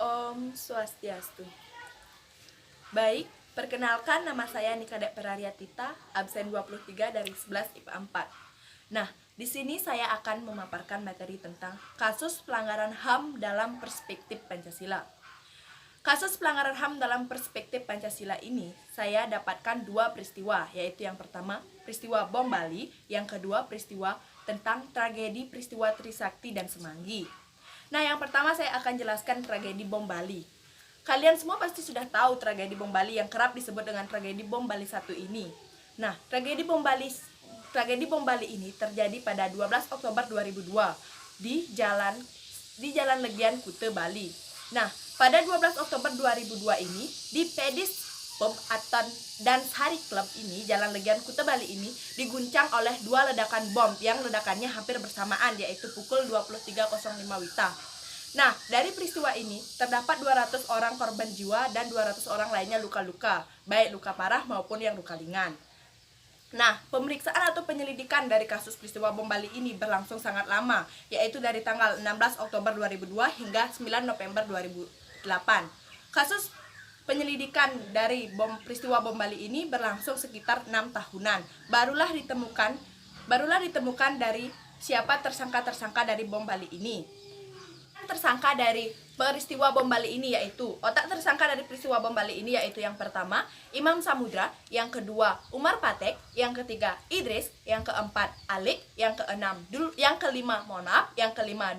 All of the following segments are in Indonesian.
Om Swastiastu. Baik, perkenalkan nama saya Nikadek Perariatita, absen 23 dari 11 IPA 4. Nah, di sini saya akan memaparkan materi tentang kasus pelanggaran HAM dalam perspektif Pancasila. Kasus pelanggaran HAM dalam perspektif Pancasila ini saya dapatkan dua peristiwa, yaitu yang pertama peristiwa Bom Bali, yang kedua peristiwa tentang tragedi peristiwa Trisakti dan Semanggi. Nah, yang pertama saya akan jelaskan tragedi Bom Bali. Kalian semua pasti sudah tahu tragedi Bom Bali yang kerap disebut dengan tragedi Bom Bali 1 ini. Nah, tragedi Bom Bali ini terjadi pada 12 Oktober 2002 di Jalan Legian, Kuta, Bali. Nah, pada 12 Oktober 2002 ini di Pedis Pub dan Sari Club ini, Jalan Legian, Kuta, Bali ini diguncang oleh dua ledakan bom yang ledakannya hampir bersamaan, yaitu pukul 23.05 WITA. Nah, dari peristiwa ini terdapat 200 orang korban jiwa dan 200 orang lainnya luka-luka, baik luka parah maupun yang luka ringan. Nah, pemeriksaan atau penyelidikan dari kasus peristiwa Bom Bali ini berlangsung sangat lama, yaitu dari tanggal 16 Oktober 2002 hingga 9 November 2008. Kasus penyelidikan dari peristiwa Bom Bali ini berlangsung sekitar 6 tahunan. Barulah ditemukan dari siapa tersangka-tersangka dari Bom Bali ini. Tersangka dari peristiwa Bom Bali ini yaitu yang pertama Imam Samudra, yang kedua Umar Patek, yang ketiga Idris, yang keempat Alik, yang kelima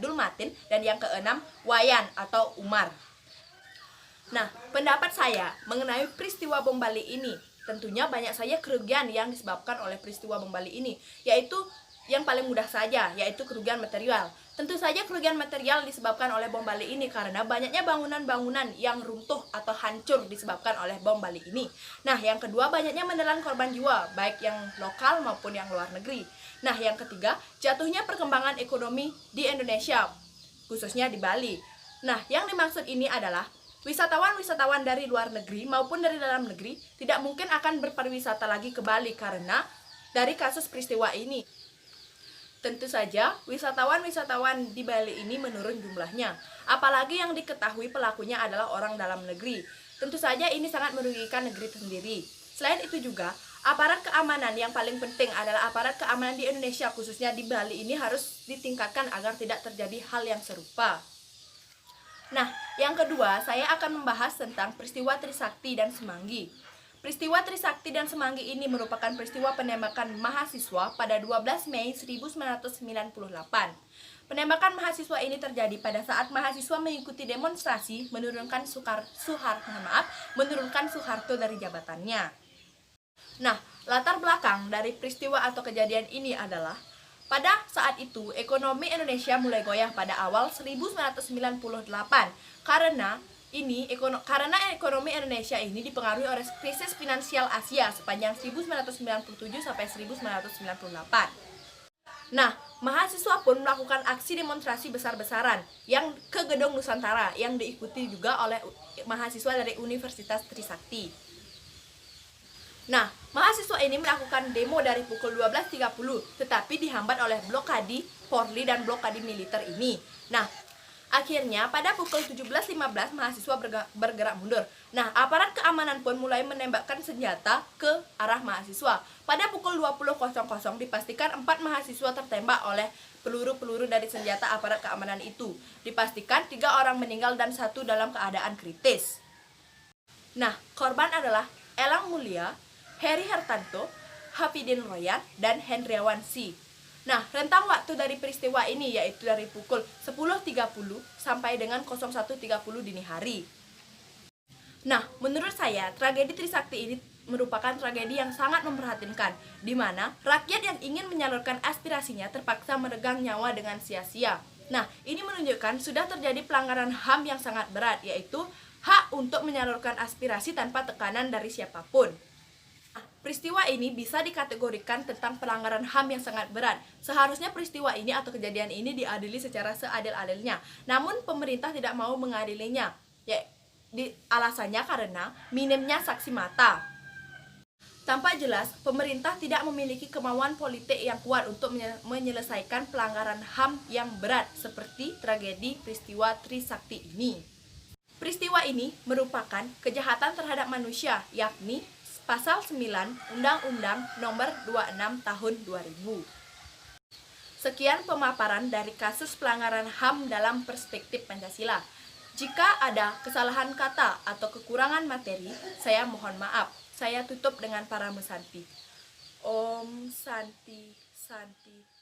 Dul Matin, dan yang keenam Wayan atau Umar. Nah, pendapat saya mengenai peristiwa Bom Bali ini, tentunya banyak saja kerugian yang disebabkan oleh peristiwa Bom Bali ini, yaitu yang paling mudah saja, yaitu kerugian material. Tentu saja kerugian material disebabkan oleh Bom Bali ini karena banyaknya bangunan-bangunan yang runtuh atau hancur disebabkan oleh Bom Bali ini. Nah, yang kedua banyaknya menelan korban jiwa, baik yang lokal maupun yang luar negeri. Nah, yang ketiga jatuhnya perkembangan ekonomi di Indonesia, khususnya di Bali. Nah, yang dimaksud ini adalah wisatawan-wisatawan dari luar negeri maupun dari dalam negeri tidak mungkin akan berpariwisata lagi ke Bali karena dari kasus peristiwa ini. Tentu saja wisatawan-wisatawan di Bali ini menurun jumlahnya, apalagi yang diketahui pelakunya adalah orang dalam negeri. Tentu saja ini sangat merugikan negeri sendiri. Selain itu juga, aparat keamanan yang paling penting adalah aparat keamanan di Indonesia, khususnya di Bali ini harus ditingkatkan agar tidak terjadi hal yang serupa. Nah, yang kedua saya akan membahas tentang peristiwa Trisakti dan Semanggi. Peristiwa Trisakti dan Semanggi ini merupakan peristiwa penembakan mahasiswa pada 12 Mei 1998. Penembakan mahasiswa ini terjadi pada saat mahasiswa mengikuti demonstrasi menurunkan Soeharto dari jabatannya. Nah, latar belakang dari peristiwa atau kejadian ini adalah pada saat itu ekonomi Indonesia mulai goyah pada awal 1998 karena ekonomi Indonesia ini dipengaruhi oleh krisis finansial Asia sepanjang 1997 sampai 1998. Nah, mahasiswa pun melakukan aksi demonstrasi besar-besaran yang ke Gedung Nusantara yang diikuti juga oleh mahasiswa dari Universitas Trisakti. Nah, mahasiswa ini melakukan demo dari pukul 12.30 tetapi dihambat oleh blokade Polri dan blokade militer ini. Nah, akhirnya pada pukul 17.15 mahasiswa bergerak mundur. Nah, aparat keamanan pun mulai menembakkan senjata ke arah mahasiswa. Pada pukul 20.00 dipastikan 4 mahasiswa tertembak oleh peluru-peluru dari senjata aparat keamanan itu. Dipastikan 3 orang meninggal dan 1 dalam keadaan kritis. Nah, korban adalah Elang Mulia, Heri Hartanto, Hafidin Royan, dan Hendriawan C. Nah, rentang waktu dari peristiwa ini yaitu dari pukul 10.30 sampai dengan 01.30 dini hari. Nah, menurut saya tragedi Trisakti ini merupakan tragedi yang sangat memprihatinkan, di mana rakyat yang ingin menyalurkan aspirasinya terpaksa meregang nyawa dengan sia-sia. Nah, ini menunjukkan sudah terjadi pelanggaran HAM yang sangat berat, yaitu hak untuk menyalurkan aspirasi tanpa tekanan dari siapapun. Peristiwa ini bisa dikategorikan tentang pelanggaran HAM yang sangat berat. Seharusnya peristiwa ini atau kejadian ini diadili secara seadil-adilnya. Namun pemerintah tidak mau mengadilinya. Alasannya karena minimnya saksi mata. Tampak jelas pemerintah tidak memiliki kemauan politik yang kuat untuk menyelesaikan pelanggaran HAM yang berat seperti tragedi peristiwa Trisakti ini. Peristiwa ini merupakan kejahatan terhadap manusia, yakni Pasal 9 Undang-Undang Nomor 26 Tahun 2000. Sekian pemaparan dari kasus pelanggaran HAM dalam perspektif Pancasila. Jika ada kesalahan kata atau kekurangan materi, saya mohon maaf. Saya tutup dengan para Santi. Om Santi Santi.